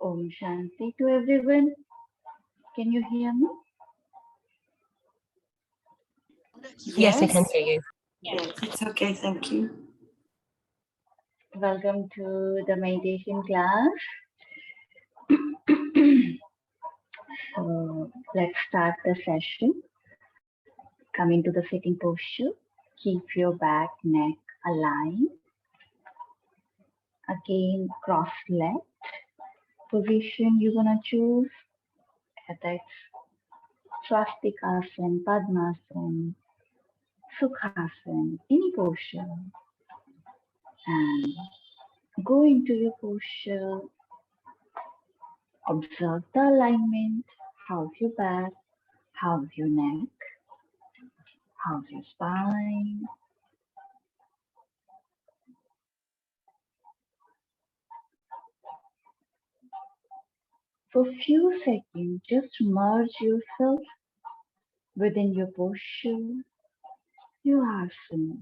Om Shanti to everyone. Can you hear me? Yes, I can hear you. Yes, it's okay, thank you. Welcome to the meditation class. So let's start the session. Come into the sitting posture. Keep your back, neck aligned. Again, cross leg. Position you're gonna choose. Whether it's Swastikasana, Padmasana, Sukhasana, any posture. And go into your posture. Observe the alignment. How's your back? How's your neck? How's your spine? For a few seconds, just merge yourself within your posture, your asana.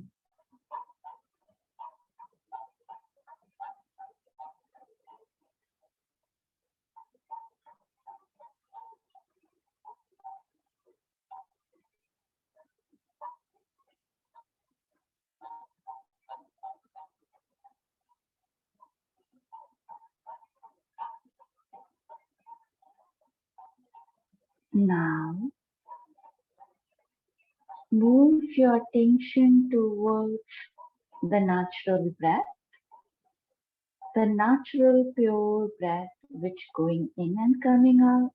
Now, move your attention towards the natural breath, the natural pure breath which going in and coming out.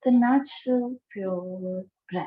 The natural pure breath.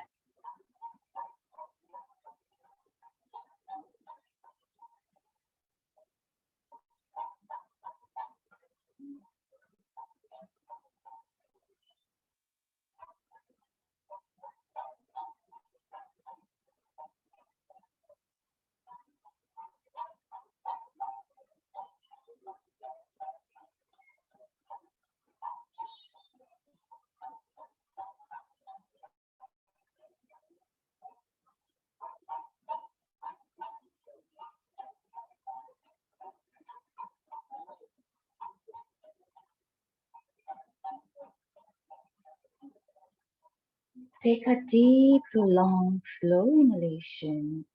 Take a deep, prolonged, slow inhalation,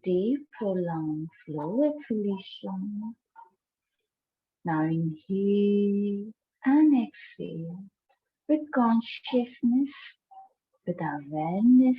deep, prolonged, slow exhalation. Now inhale and exhale with consciousness, with awareness.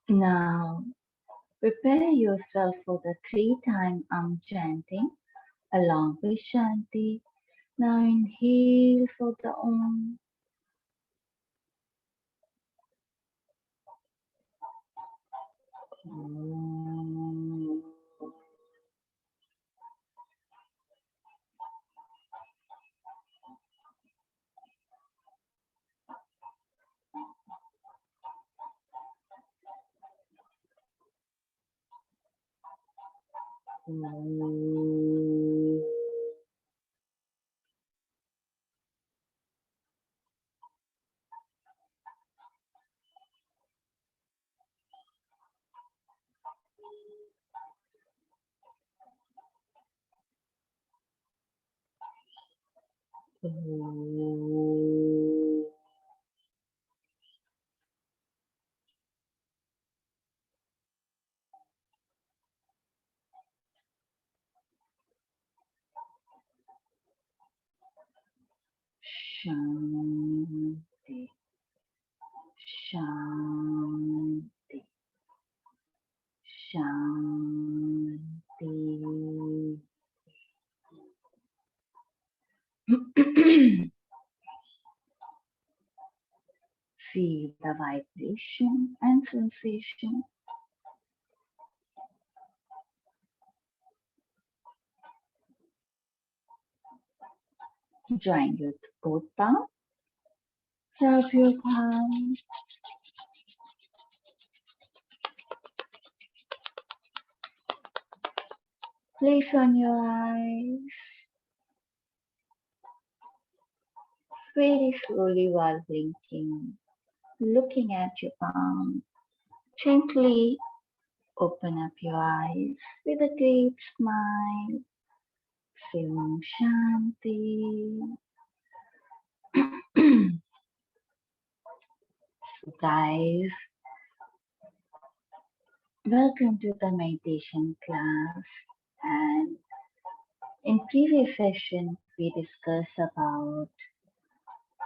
Now prepare yourself for the 3-time chanting along with Shanti. Now inhale for the Om. Om. Shanti, Shanti, Shanti. Feel the vibration and sensation. Join with both palms. Rub your palms. Place on your eyes. Very slowly while blinking, looking at your palm. Gently open up your eyes with a deep smile. Feeling Shanti. So guys, welcome to the meditation class. And in previous session, we discussed about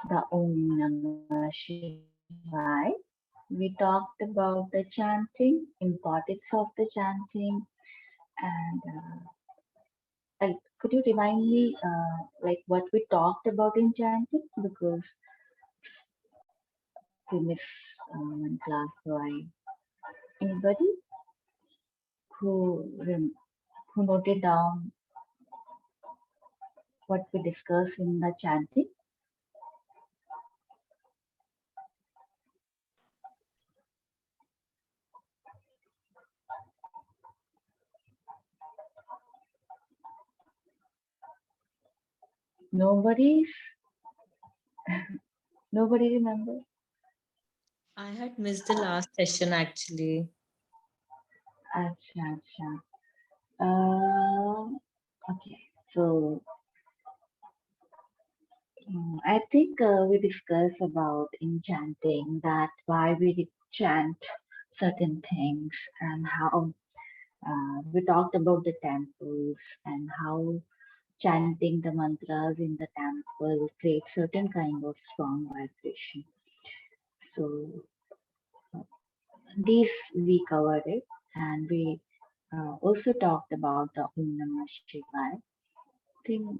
the Om Namah Shivaya. We talked about the chanting, importance of the chanting, and could you remind me like what we talked about in chanting, because we missed one class. So anybody who noted down what we discussed in the chanting? Nobody remember? I had missed the last session actually. Acha. Okay, so I think we discussed about in chanting that why we chant certain things, and how we talked about the temples and how chanting the mantras in the temple creates certain kind of strong vibration. So these we covered it, and we also talked about the Om Namah Shivaya thing.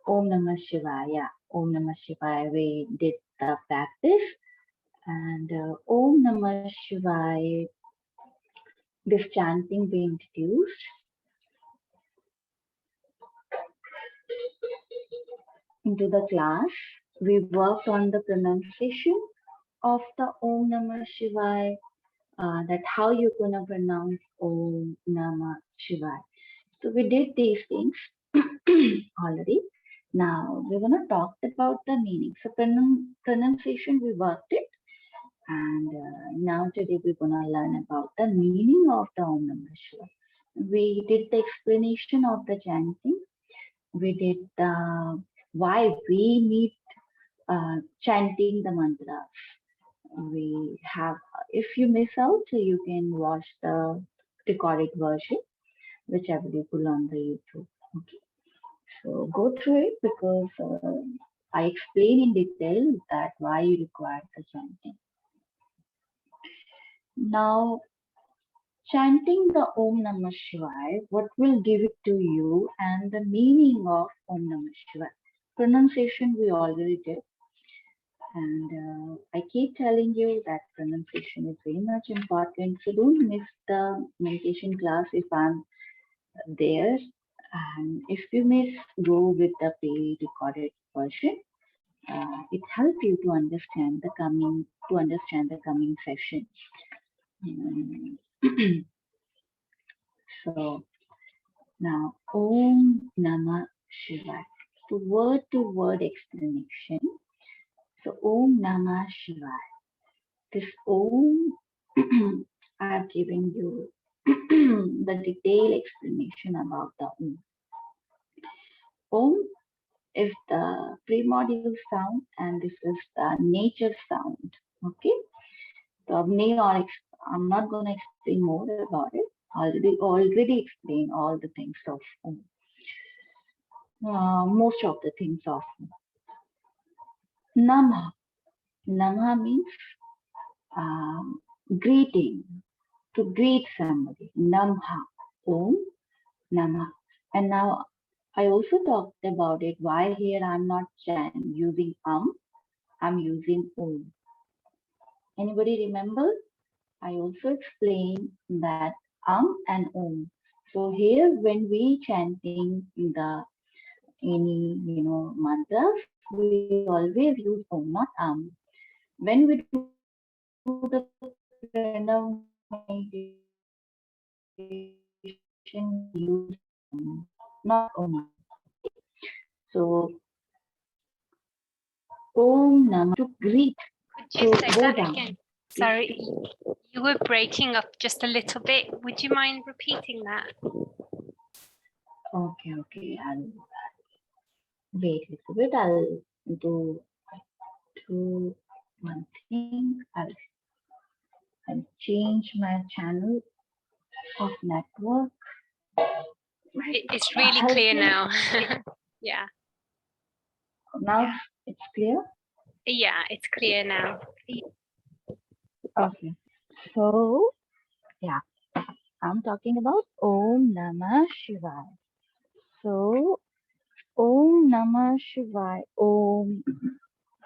Om Namah Shivaya. Om Namah Shivaya. We did the practice, and Om Namah Shivaya. This chanting we introduced into the class. We worked on the pronunciation of the Om Namah Shivaya. That how you're gonna pronounce Om Namah Shivaya. So we did these things already. Now we're gonna talk about the meaning. So pronunciation we worked it, and now today we're gonna learn about the meaning of the Om Namah Shivaya. We did the explanation of the chanting. We did the why we need chanting the mantras. We have, if you miss out, you can watch the recorded version, which are available on the YouTube. Okay, so go through it, because I explain in detail that why you require the chanting. Now, chanting the Om Namah Shivaya, what will give it to you, and the meaning of Om Namah Shivaya. Pronunciation we already did, and I keep telling you that pronunciation is very much important. So don't miss the meditation class if I'm there, and if you miss, go with the pre-recorded version. It helps you to understand the coming session. So now Om Namah Shivaya. So word-to-word explanation. So Om Namah Shivaya. This Om, I've given you the detailed explanation about the Om. Om is the primordial sound, and this is the nature sound. Okay, so I'm not going to explain more about it. already explained all the things of most of the things of Namah. Namah means greeting, to greet somebody. Namha, Om, Namah. And now I also talked about it. Why here I'm not using I'm using Om. Anybody remember? I also explained that and Om. So here when we chanting the any mantras, we always use Om, not When we do the pranav meditation, we use not Om. So Om Namah to greet, Could you to say bow that down. again? Sorry, you were breaking up just a little bit. Would you mind repeating that? Okay. I'll wait a little bit. I'll do one thing. I'll change my channel of network. It's really clear now. Yeah. Now it's clear? Yeah, it's clear now. Okay. So, yeah, I'm talking about Om Namah Shivaya. So, Om Namah Shivaya. Om.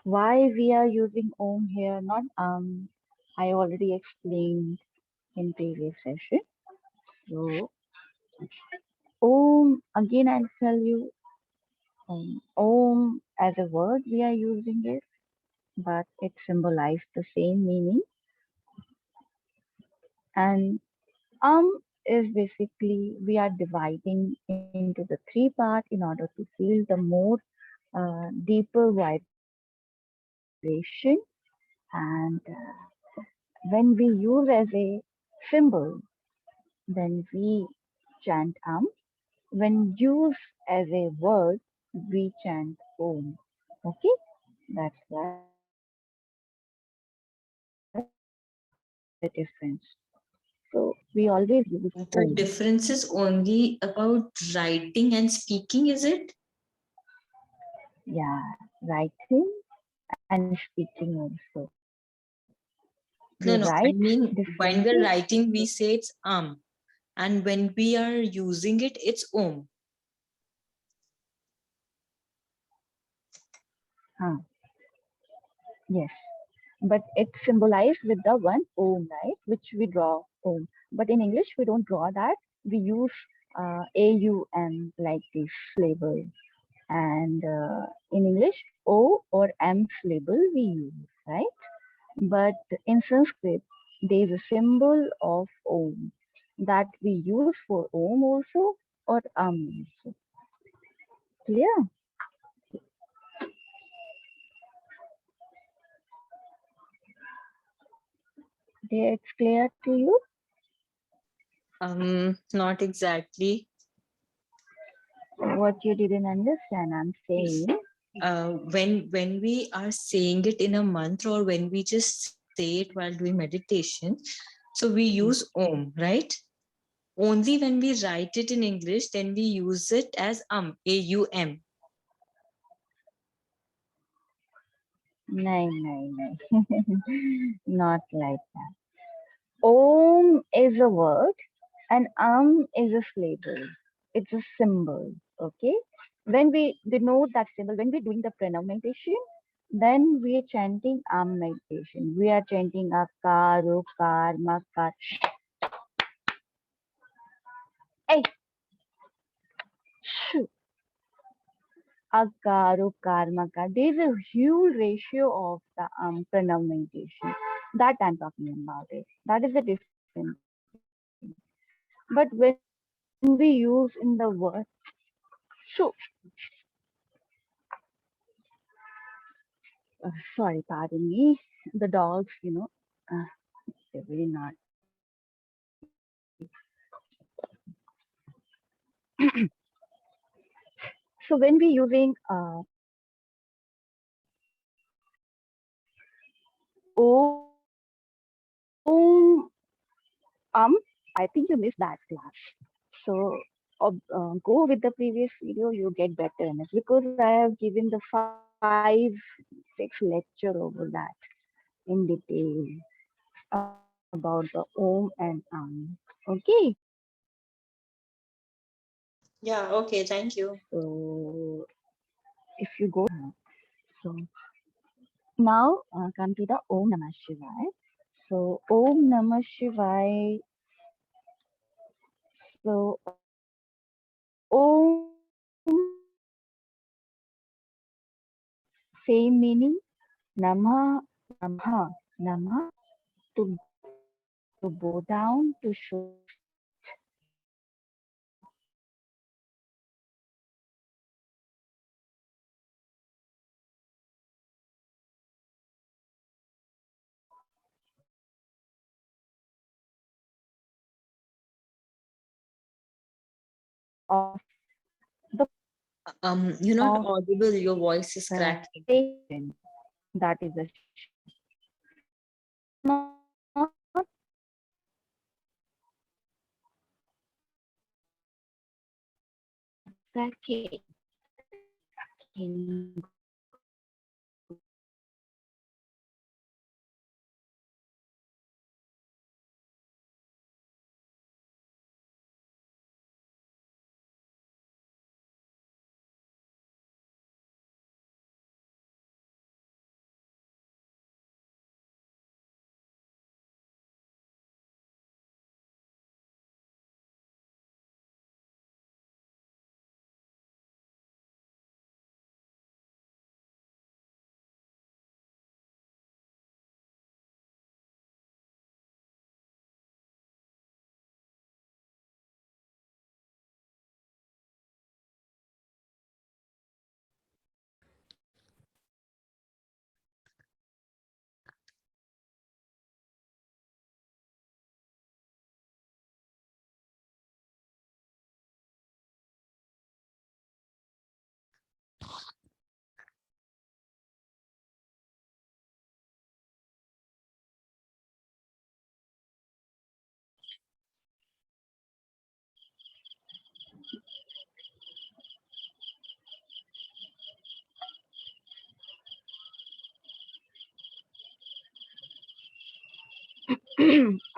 Why we are using Om here, not I already explained in previous session. So, Om, again I'll tell you, Om as a word we are using it, but it symbolizes the same meaning. And is basically we are dividing into the three parts in order to feel the more deeper vibration. And when we use as a symbol, then we chant When used as a word, we chant Om. Okay, that's why the difference. So we always use The Om. difference is only about writing and speaking, is it? Yeah, writing and speaking also. We No, I write mean, when we're differently. writing, we say it's and when we are using it, it's Om. Yes, but it's symbolized with the one Om, right? Which we draw Om. But in English, we don't draw that. We use AUM like this label. And in English, O or M label we use, right? But in Sanskrit, there is a symbol of Om that we use for Om also or also. Clear? It's clear to you? Not exactly. What you didn't understand, I'm saying. When we are saying it in a mantra or when we just say it while doing meditation, so we use Om, right? Only when we write it in English, then we use it as A-U-M. No. Not like that. Om is a word and is a syllable. It's a symbol. Okay. When we denote that symbol, when we're doing the pranav meditation, then we are chanting meditation. We are chanting akar, ukar, makar. Hey. Akar, ukar, makar. There's a huge ratio of the pranav meditation. That I'm talking about it. That is the different thing. But when we use in the word shu, sorry, pardon me, the dogs, they're very naughty. So when we using Om, I think you missed that class. So go with the previous video, you get better in it, because I have given the 5-6 lecture over that in detail about the Om and Okay. Yeah, okay, thank you. So if you go, so now come to the Om Namah Shivaya. So Om Namah Shivaya. So Om, same meaning. Namah, Namah, Namah, to bow down, to show of the You're not of audible, your voice is the cracking. patient. That is a not second.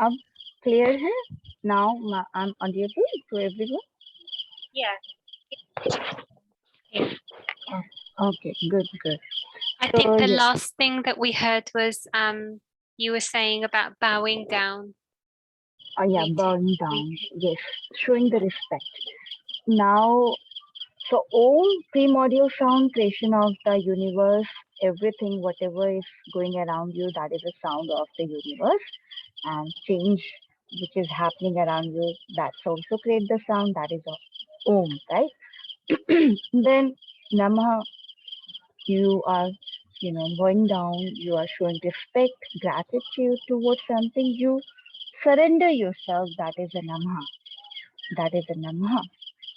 अब clear है? Now I'm audible to everyone? Yeah. Okay, good, good. I So, think the yes. last thing that we heard was you were saying about bowing down. Yeah, bowing down. Yes, showing the respect. Now, so all primordial sound creation of the universe, everything, whatever is going around you, that is a sound of the universe. And change which is happening around you, that's also create the sound, that is a Om, right? Then Namah, you are, going down, you are showing respect, gratitude towards something, you surrender yourself, that is a Namah. That is a Namah.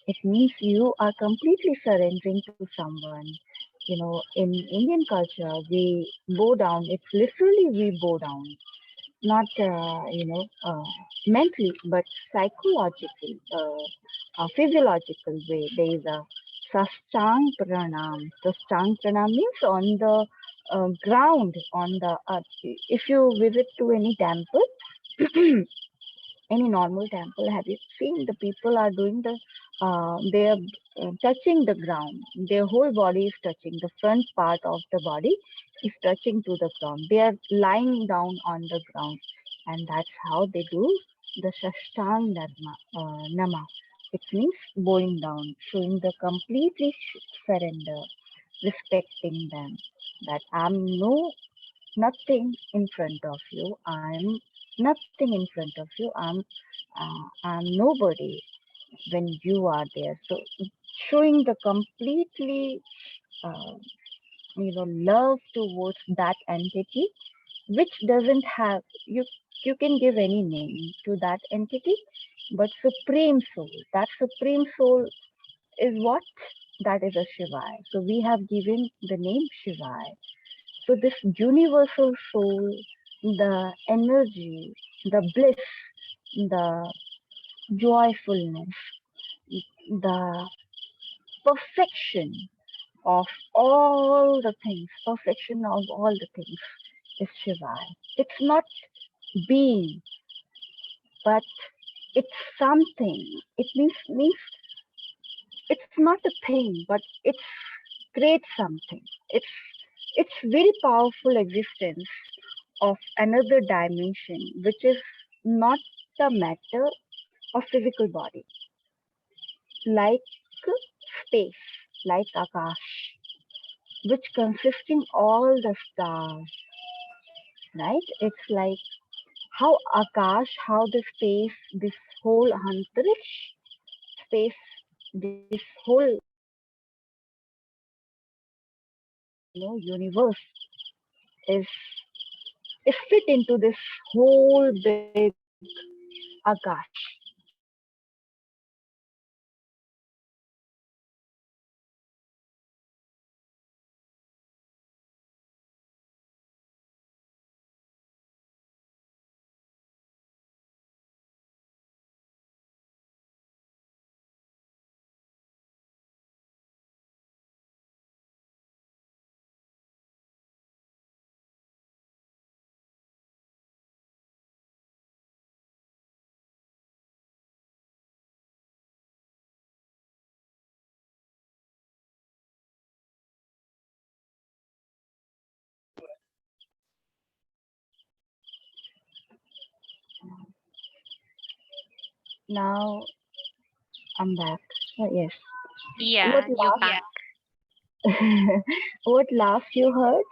It means you are completely surrendering to someone. In Indian culture, we bow down. It's literally we bow down, not mentally, but psychologically, physiological way. There is a sastang pranam. Sastang pranam means on the ground, on the earth. If you visit to any temple, any normal temple, have you seen the people are doing they are touching the ground. Their whole body is touching. The front part of the body is touching to the ground. They are lying down on the ground, and that's how they do the Sashtang Nama. It means bowing down, showing the completely surrender, respecting them. That I'm nothing in front of you. I'm nothing in front of you. I'm nobody when you are there. So showing the completely uh, love towards that entity, which doesn't have you can give any name to that entity, but supreme soul. That supreme soul is what? That is a Shivaya. So we have given the name Shivaya. So this universal soul, the energy, the bliss, the joyfulness, the perfection of all the things, perfection of all the things is Shivaya. It's not being, but it's something. It means it's not a thing, but it's great something. It's very powerful existence of another dimension, which is not the matter of physical body, like space, like Akash, which consisting all the stars, right? It's like how Akash, how the space, this whole Antariksha space, this whole universe is fit into this whole big Akash. Now I'm back. Oh, yes. What Yeah, you're last? back. What last you heard?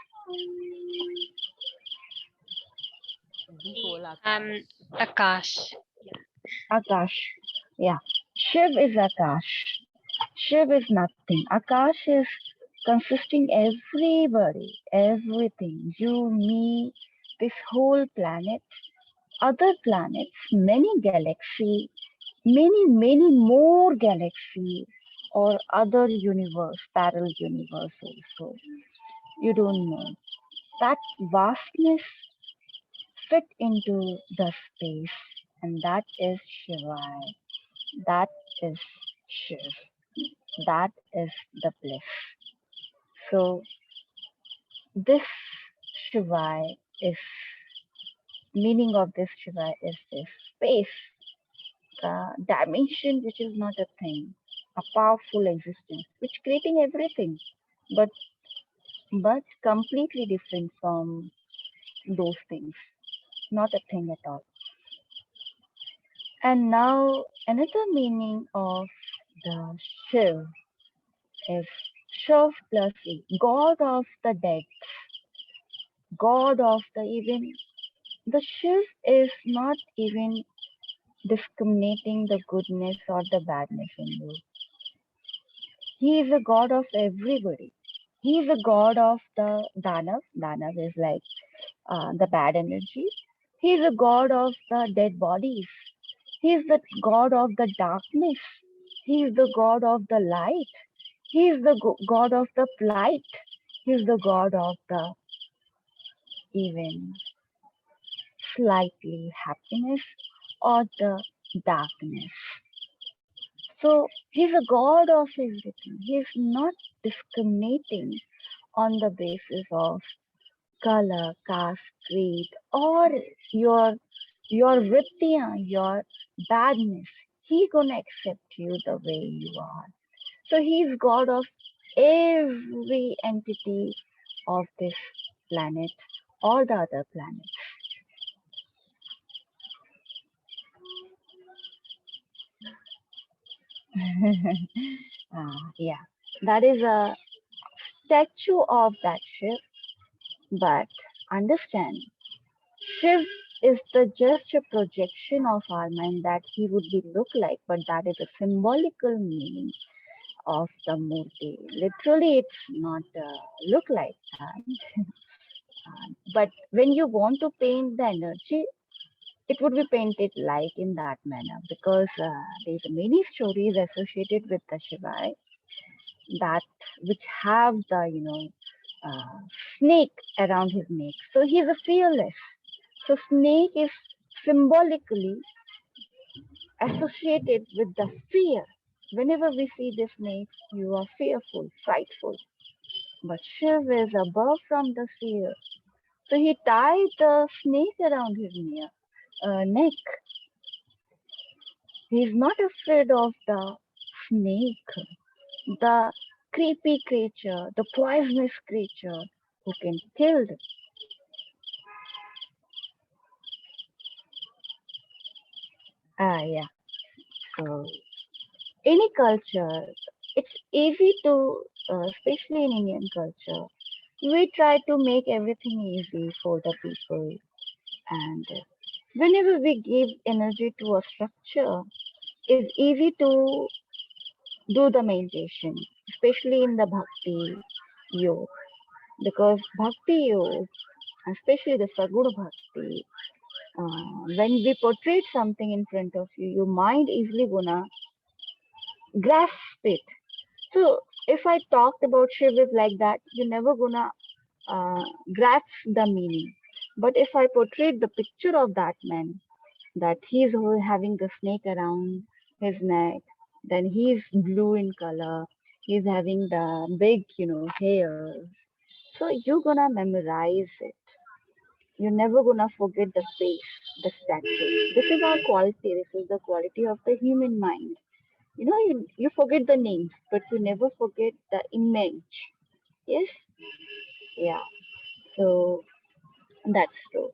Akash. Akash. Yeah. Shiv is Akash. Shiv is nothing. Akash is consisting everybody, everything. You, me, this whole planet, other planets, many galaxies, many more galaxies, or other universe, parallel universe also. You don't know. That vastness fit into the space, and that is Shivaya. That is Shiv. That is the bliss. So this Shivaya is meaning of this Shivaya is this space, dimension which is not a thing, a powerful existence which creating everything, but completely different from those things, not a thing at all. And now another meaning of the Shiv is Shiv plus E, God of the dead, God of the even. The Shiv is not even discriminating the goodness or the badness in you. He is a God of everybody. He is a God of the Danav. Danav is like the bad energy. He is a God of the dead bodies. He is the God of the darkness. He is the God of the light. He is the God of the light. He is the God of the even slightly happiness or the darkness. So he's a God of everything. He's not discriminating on the basis of color, caste, creed, or your vidya, your badness. He gonna accept you the way you are. So he's God of every entity of this planet or the other planets. Yeah, that is a statue of that Shiv. But understand, Shiv is the just a projection of our mind that he would be look like, but that is a symbolical meaning of the Murti. Literally, it's not look like that. But when you want to paint the energy, it would be painted like in that manner because there's many stories associated with the Shiva that which have the uh, snake around his neck. So he's a fearless. So snake is symbolically associated with the fear. Whenever we see the snake, you are fearful, frightful. But Shiv is above from the fear. So he tied the snake around his neck. He is not afraid of the snake, the creepy creature, the poisonous creature who can kill them. Yeah. So any culture, it's easy to, especially in Indian culture, we try to make everything easy for the people. And whenever we give energy to a structure, it's easy to do the meditation, especially in the bhakti yoga. Because bhakti yoga, especially the saguna bhakti, when we portray something in front of you, your mind easily gonna grasp it. So if I talked about Shiv is like that, you're never gonna grasp the meaning. But if I portrayed the picture of that man, that he's having the snake around his neck, then he's blue in color, he's having the big, hair. So you're gonna memorize it. You're never gonna forget the face, the statue. This is our quality. This is the quality of the human mind. You forget the names, but you never forget the image. Yes? Yeah. So that's true.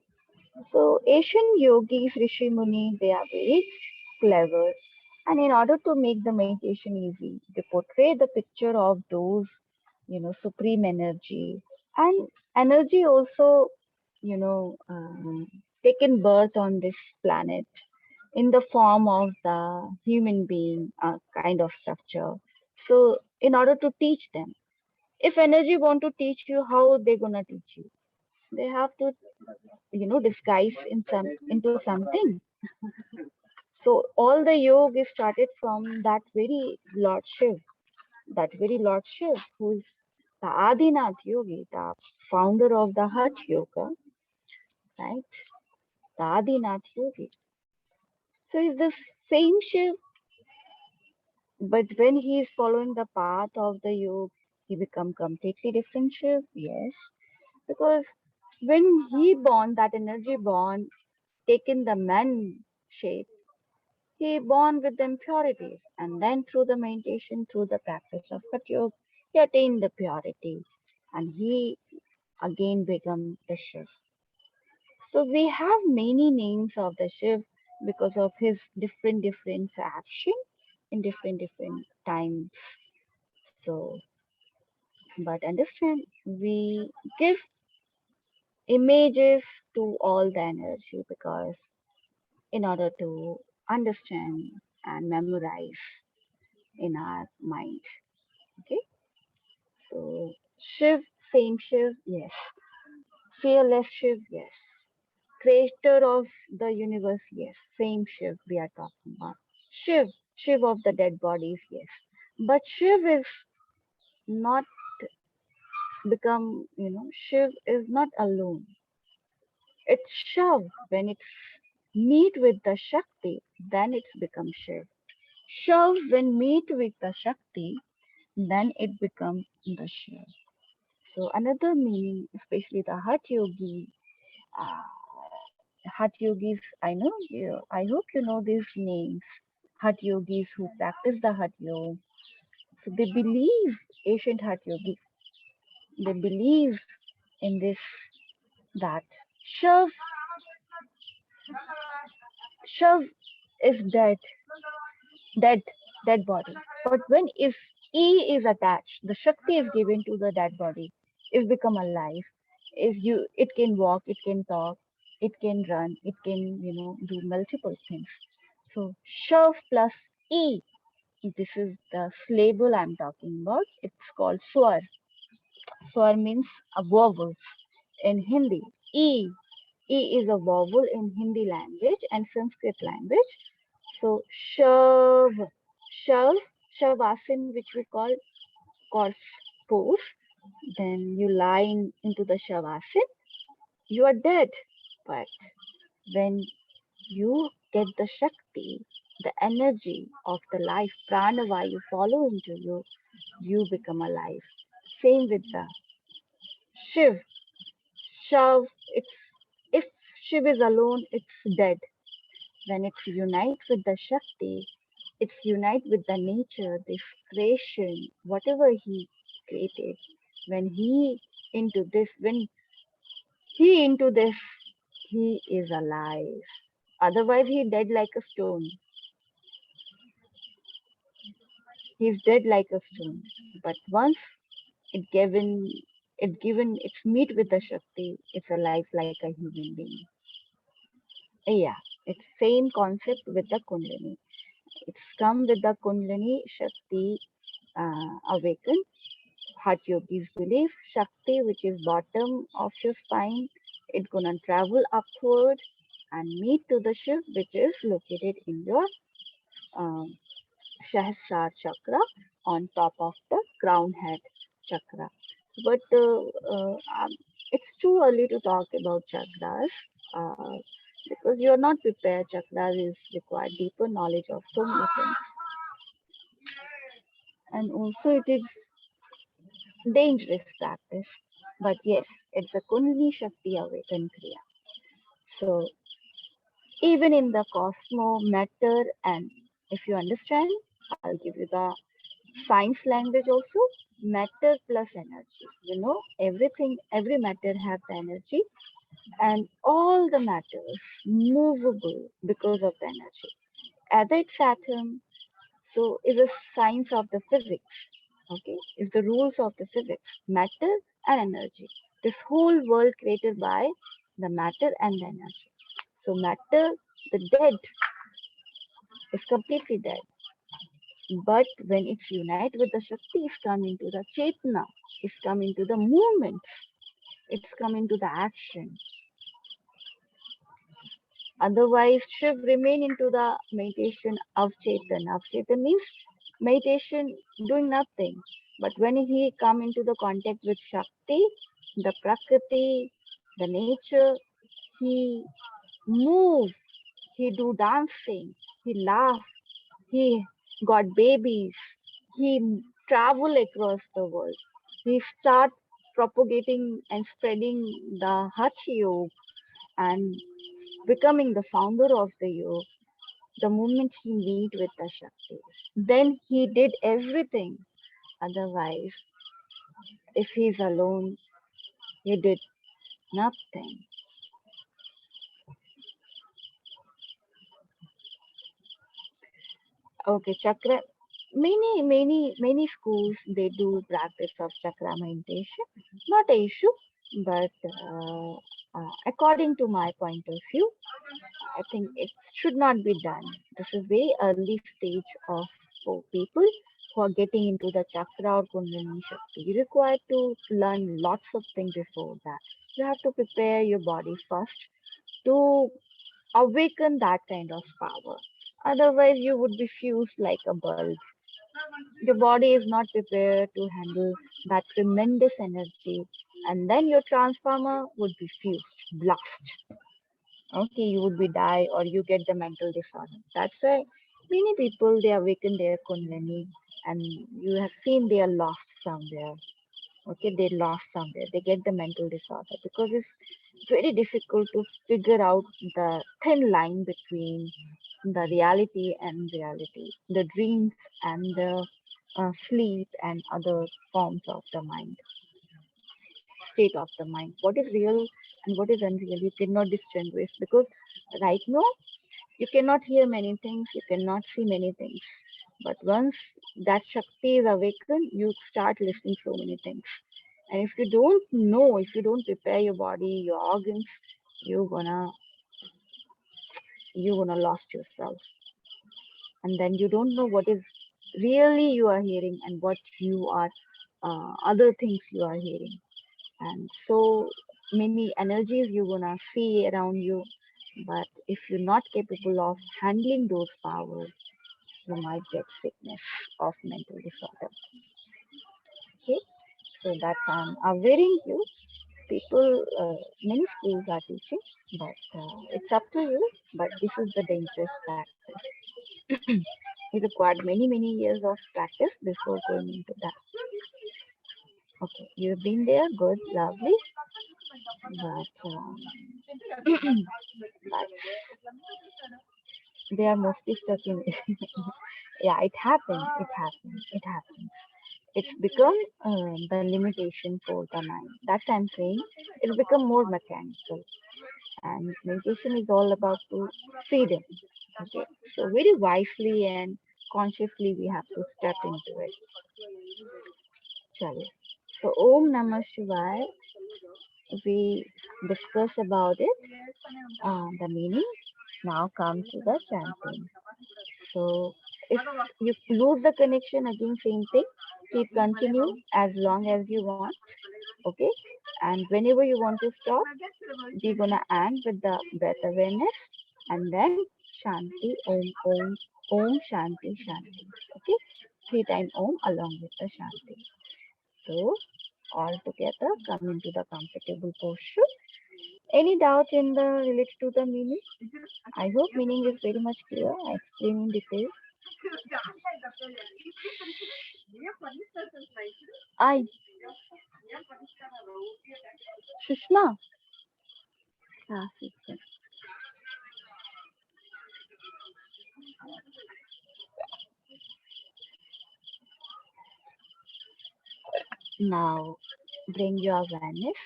So Asian yogis, Rishi Muni, they are very clever. And in order to make the meditation easy, they portray the picture of those, supreme energy. And energy also, you know, um, taken birth on this planet in the form of the human being kind of structure. So in order to teach them, if energy want to teach you, how they gonna teach you? They have to, disguise into something. So all the yoga is started from that very Lord Shiv, who is the Adinath Yogi, the founder of the Hatha Yoga, right? The Adinath Yogi. So it's the same Shiv, but when he is following the path of the yoga, he become completely different Shiv. Yes, because when he born, that energy born, taken the man shape, he born with the impurities, and then through the meditation, through the practice of Hatha Yoga, he attained the purity, and he again become the Shiv. So we have many names of the Shiv because of his different action in different times. So, but understand, we give images to all the energy because in order to understand and memorize in our mind. Okay, so Shiv, same Shiv, yes. Fearless Shiv, yes. Creator of the universe, yes. Same Shiv we are talking about. Shiv, Shiv of the dead bodies, yes. But Shiv is not become, Shiv is not alone. It's Shiv. When it's meet with the Shakti, then it's become Shiv. Shiv, when meet with the Shakti, then it becomes the Shiv. So another meaning, especially the Hatha yogis, I know you, I hope you know these names. Hatha yogis who practice the Hatha yoga. So they believe, ancient Hatha yogis, they believe in this, that Shiv, Shiv is dead, dead body. But when if E is attached, the Shakti is given to the dead body, it become alive. It can walk, it can talk, it can run, it can, do multiple things. So Shiv plus E, this is the syllable I'm talking about. It's called Swar. Swar means a vowel in Hindi. E. E is a vowel in Hindi language and Sanskrit language. So Shav, Shav, Shavasana, which we call corpse pose. Then you lie into the Shavasana. You are dead. But when you get the Shakti, the energy of the life, pranava, you follow into you, you become alive. Same with the Shiv. Shav, it's, if Shiv is alone, it's dead. When it unites with the Shakti, it's unite with the nature, this creation, whatever he created. When he into this, when he into this, he is alive. Otherwise, he dead like a stone. He's dead like a stone. But once it given its meet with the Shakti, it's alive like a human being. Yeah, it's same concept with the Kundalini. It's come with the Kundalini Shakti awaken. Heart yogis believe Shakti, which is bottom of your spine, it's gonna travel upward and meet to the Shiv, which is located in your um, Sahasrara chakra on top of the crown head chakra. But it's too early to talk about chakras uh, because you're not prepared. Chakras is required deeper knowledge of so many things, and also it is dangerous practice. But yes, it's a Kundalini Shakti awaken Kriya. So even in the cosmos, matter, and if you understand, I'll give you the science language also. Matter plus energy. You know, everything, every matter has the energy, and all the matters movable because of the energy. Either it's atom, so is a science of the physics. Okay, is the rules of the physics, matter and energy. This whole world created by the matter and the energy. So matter, the dead, is completely dead. But when it's unite with the Shakti, it's come into the Chetna, it's come into the movement, it's come into the action. Otherwise, Shiv remain into the meditation of Chetan. Of Chetan means meditation, doing nothing. But when he come into the contact with Shakti, the Prakriti, the nature, he move, he do dancing, he laugh, he got babies, he travel across the world. He start propagating and spreading the Hatha Yoga and becoming the founder of the yoga the moment he meet with the Shakti. Then he did everything. Otherwise, if he's alone, he did nothing. Okay, chakra. Many schools they do practice of chakra meditation. Not a issue, but according to my point of view, I think it should not be done. This is very early stage of for people who are getting into the chakra or kundalini shakti. You require to learn lots of things before that. You have to prepare your body first to awaken that kind of power. Otherwise, you would be fused like a bulb. Your body is not prepared to handle that tremendous energy, and then your transformer would be fused, blast. Okay, you would be die or you get the mental disorder. That's why many people they awaken their kundalini, and you have seen they are lost somewhere. Okay, they lost somewhere. They get the mental disorder because it's very difficult to figure out the thin line between the reality and reality, the dreams and the sleep and other forms of the mind, state of the mind. What is real and what is unreal, you cannot distinguish because right now you cannot hear many things, you cannot see many things. But once that Shakti is awakened, you start listening so many things. And if you don't know, if you don't prepare your body, your organs, you're gonna lost yourself. And then you don't know what is really you are hearing and what you are other things you are hearing. And so many energies you're gonna see around you. But if you're not capable of handling those powers, you might get sickness of mental disorder. Okay, so that's aware you. People, many schools are teaching, but it's up to you. But this is the dangerous practice. It required many years of practice before going into that. Okay, you've been there, good, lovely. But they are mostly stuck in yeah, it happens. It's become the limitation for the mind. That's I'm saying. It's become more mechanical, and meditation is all about to freedom. Okay, so very wisely and consciously we have to step into it. Chalo. So Om Namah Shivaya, we discuss about it, the meaning. Now come to the chanting. So if you lose the connection, again same thing, keep continue as long as you want. Okay, and whenever you want to stop, we're gonna end with the breath awareness and then Shanti Om Om Om Shanti Shanti. Okay, 3 times Om along with the Shanti. So all together come into the comfortable posture. Any doubt in the related to the meaning? I hope meaning is very much clear. I explain in detail. I Sushma. Ah, okay. Now bring your awareness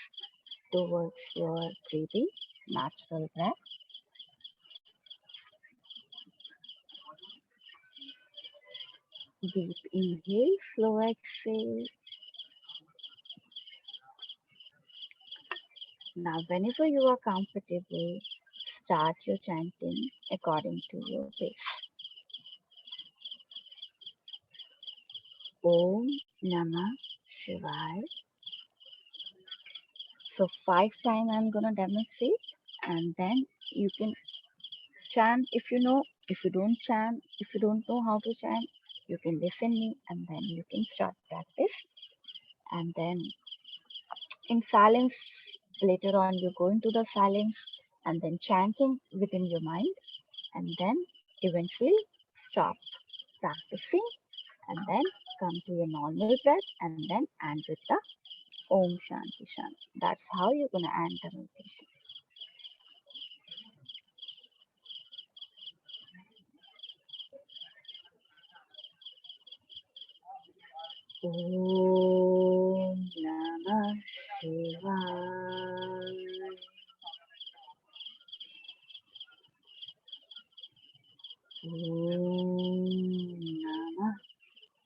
towards your breathing, natural breath. Deep inhale, slow exhale. Now, whenever you are comfortable, start your chanting according to your pace. Om Namah Shivaya. So 5 times I'm gonna demonstrate, and then you can chant if you know. If you don't chant, if you don't know how to chant, you can listen me, and then you can start practice. And then in silence, later on you go into the silence, and then chanting within your mind, and then eventually stop practicing, and then come to your normal breath, and then end with the Om Shanti Shanti. That's how you're gonna end the meditation. Om Namah Shivaya. Om Namah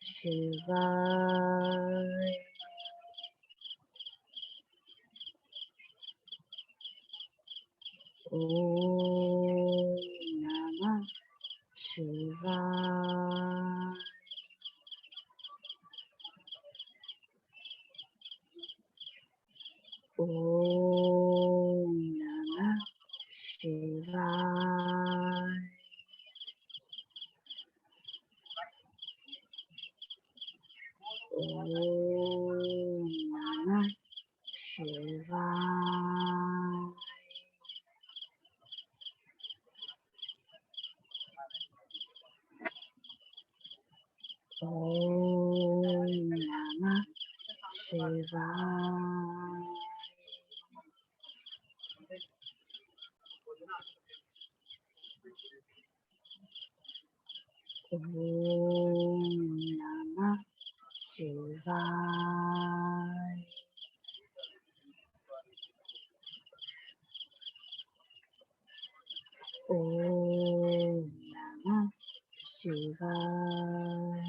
Shivaya. Om Namah Shivaya. Om Namah Shivaya. Om Namah Shivaya. Om Namah Shivaya. Om Namah Shivaya. Om Namah Shivaya.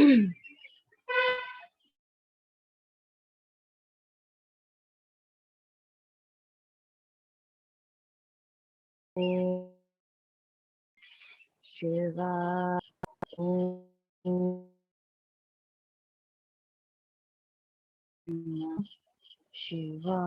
Shiva. Shiva.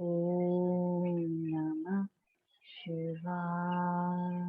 Om Namah Shivaya.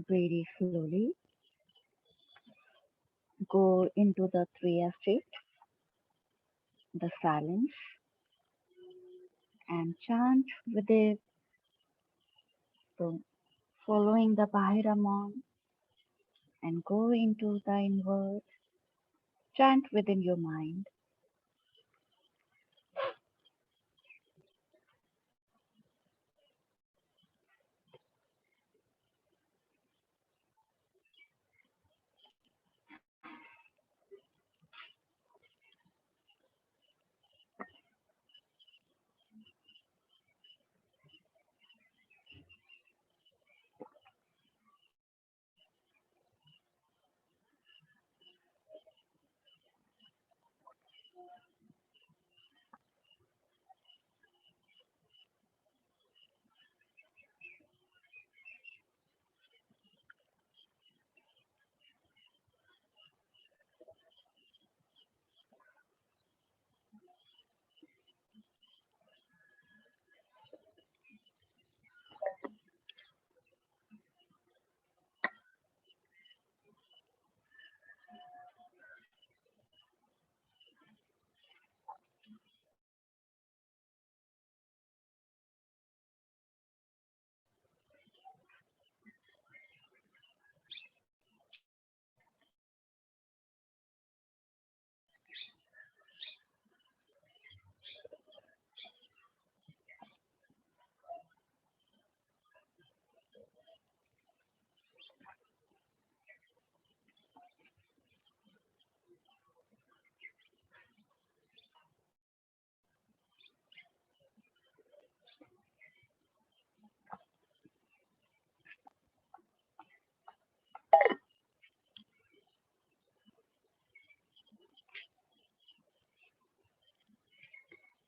Very slowly go into the Kriya state, the silence, and chant with it. So following the Bahiramon and go into the inward, chant within your mind.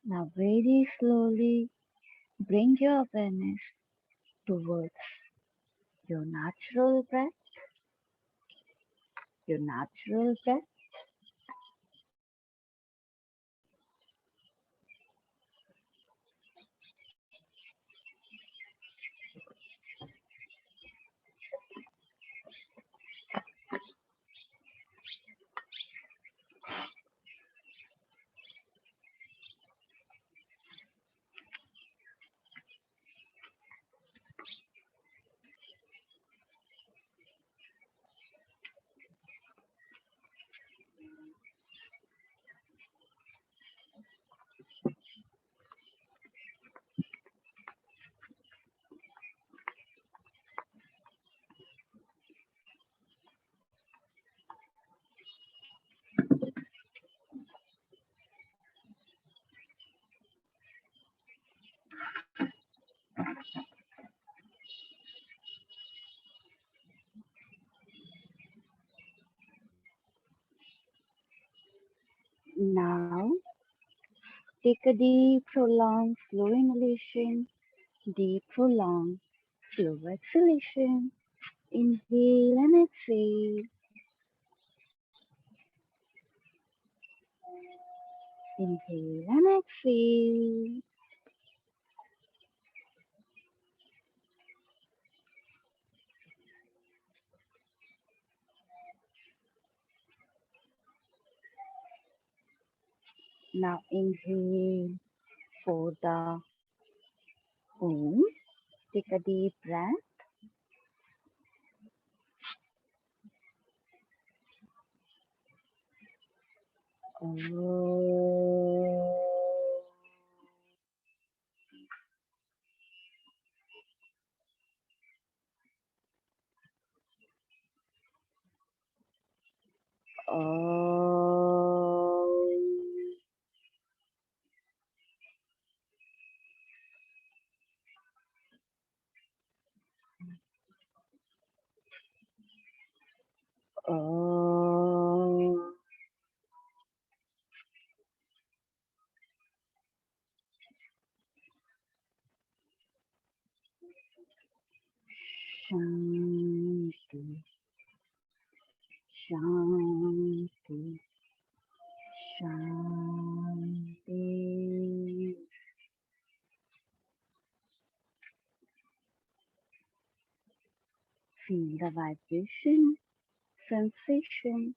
Now very slowly bring your awareness towards your natural breath, your natural breath. Now take a deep, prolonged, slow inhalation, deep, prolonged, slow exhalation. Inhale and exhale. Inhale and exhale. Now inhale for the Om. Take a deep breath. Shanti, Shanti, Shanti. Feel the vibration, sensation.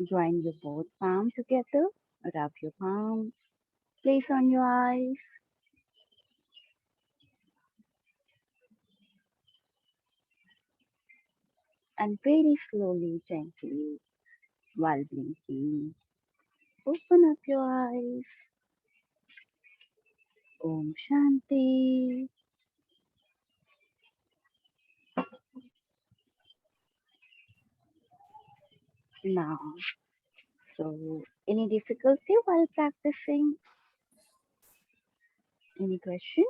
Join your both palms together. Rub your palms. Place on your eyes. And very slowly, gently, while blinking, open up your eyes. Om Shanti. Now, so any difficulty while practicing? Any questions?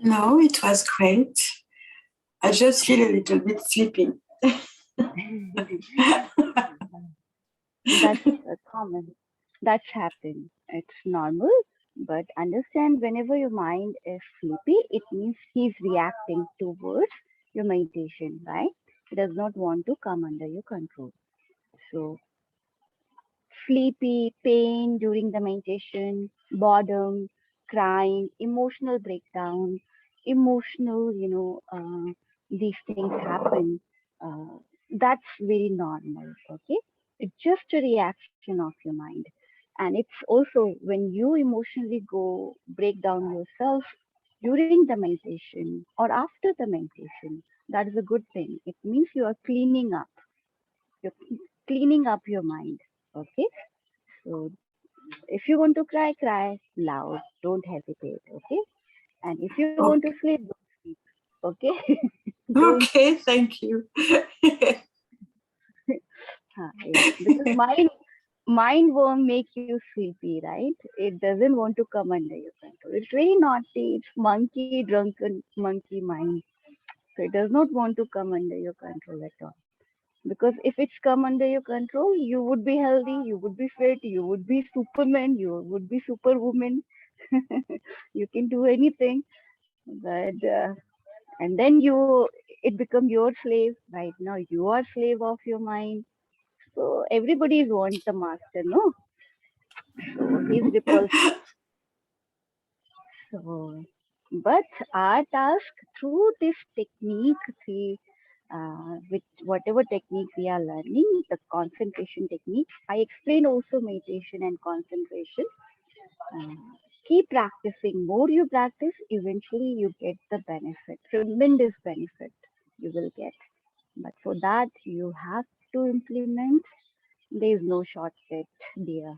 No, it was great. I just feel a little bit sleepy. That's common. That's happened. It's normal. But understand whenever your mind is sleepy, it means he's reacting towards your meditation, right? He does not want to come under your control. So sleepy, pain during the meditation, boredom, crying, emotional breakdown, emotional, these things happen. Uh, that's very normal, okay? It's just a reaction of your mind. And it's also when you emotionally go break down yourself during the meditation or after the meditation, that is a good thing. It means you are cleaning up. You're cleaning up your mind, okay? So if you want to cry, cry loud. Don't hesitate, okay? And if you want to Okay. sleep, don't sleep, okay? Don't. Okay, thank you. Yeah, because mind won't make you sleepy, right? It doesn't want to come under your control. It's very naughty. It's monkey, drunken monkey mind. So it does not want to come under your control at all. Because if it's come under your control, you would be healthy, you would be fit, you would be Superman, you would be Superwoman. You can do anything, but and then it become your slave. Right now, you are slave of your mind. So everybody wants the master, no? So he's repulsive. So, but our task through this technique, with whatever technique we are learning, the concentration technique, I explain also meditation and concentration. Uh, Keep practicing. More you practice, eventually you get the benefit, tremendous benefit you will get. But for that, you have to implement. There is no shortcut, dear.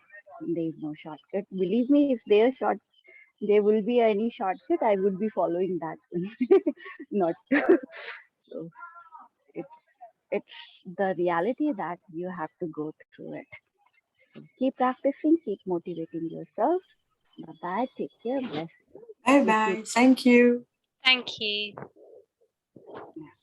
There is no shortcut. Believe me, if there will be any shortcut, I would be following that one. Not so. It's it's the reality that you have to go through it. So keep practicing, keep motivating yourself. Bye bye. Take care. Bless you. Bye If you bye. Thank you. Thank you. yeah.